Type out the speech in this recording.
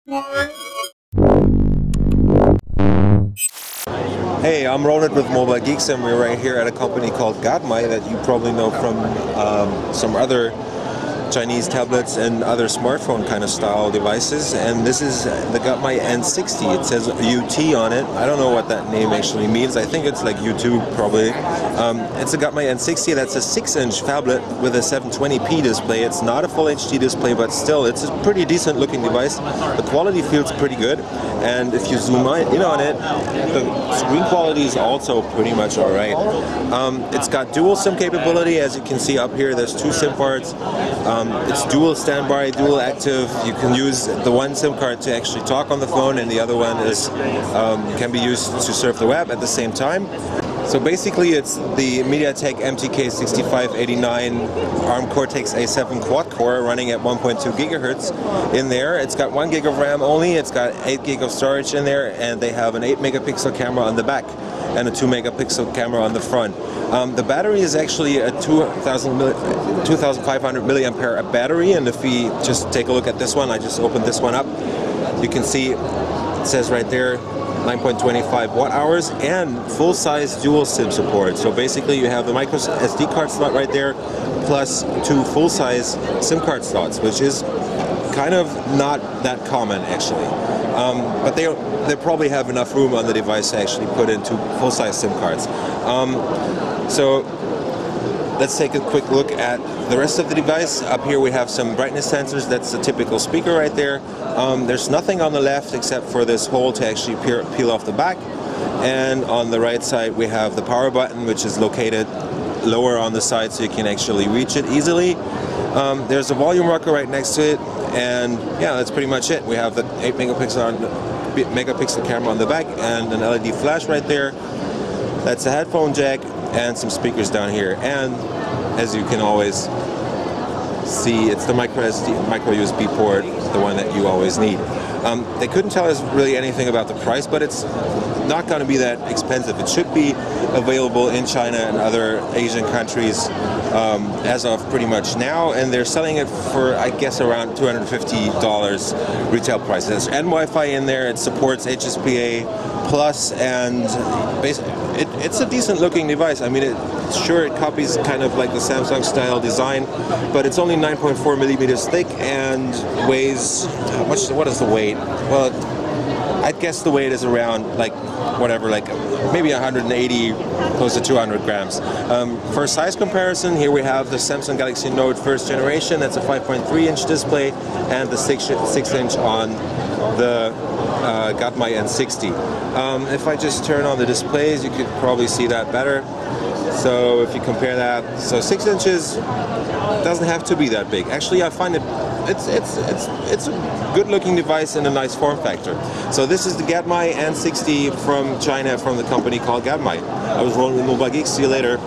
Hey, I'm Ronald with Mobile Geeks, and we're right here at a company called Gadmei that you probably know from some other Chinese tablets and other smartphone kind of style devices. And this is the Gadmei N60. It says UT on it. I don't know what that name actually means. I think it's like YouTube probably. It's a Gadmei N60 that's a 6-inch phablet with a 720p display. It's not a full HD display, but still it's a pretty decent looking device. The quality feels pretty good, and if you zoom in on it, the screen quality is also pretty much alright. It's got dual SIM capability. As you can see up here, there's two SIM cards. It's dual standby, dual active. You can use the one SIM card to actually talk on the phone, and the other one is can be used to surf the web at the same time. So basically it's the MediaTek MTK 6589 ARM Cortex A7 quad-core running at 1.2 gigahertz in there. It's got 1 gig of RAM only, it's got 8 gig of storage in there, and they have an 8 megapixel camera on the back and a 2 megapixel camera on the front. The battery is actually a 2500 milliampere battery, and if we just take a look at this one, I just opened this one up, you can see it says right there 9.25 watt hours and full-size dual SIM support. So basically you have the micro SD card slot right there plus two full-size SIM card slots, which is kind of not that common actually. But they probably have enough room on the device to actually put in two full-size SIM cards. So let's take a quick look at the rest of the device. Up here we have some brightness sensors. That's the typical speaker right there. There's nothing on the left except for this hole to actually peel off the back. And on the right side we have the power button, which is located lower on the side so you can actually reach it easily. There's a volume rocker right next to it, and yeah, that's pretty much it. We have the 8 megapixel camera on the back and an LED flash right there. That's a headphone jack and some speakers down here, and as you can always see, it's the micro USB port, the one that you always need. They couldn't tell us really anything about the price, but it's not going to be that expensive. It should be available in China and other Asian countries as of pretty much now, and they're selling it for, I guess, around $250 retail price. There's Wi-Fi in there. It supports HSPA Plus, and basically it's a decent looking device. I mean, it copies kind of like the Samsung style design, but it's only 9.4 millimeters thick and weighs, what is the weight? Well, I'd guess the weight is around like whatever, like maybe 180, close to 200 grams. For size comparison, here we have the Samsung Galaxy Note first generation. That's a 5.3-inch display, and the 6-inch on the Gadmei N60. If I just turn on the displays, you could probably see that better. So if you compare that, so 6 inches doesn't have to be that big. Actually, I find it's a good-looking device and a nice form factor. So this is the Gadmei N60 from China, from the company called Gadmei. I was Ronald with Mobile Geeks. See you later.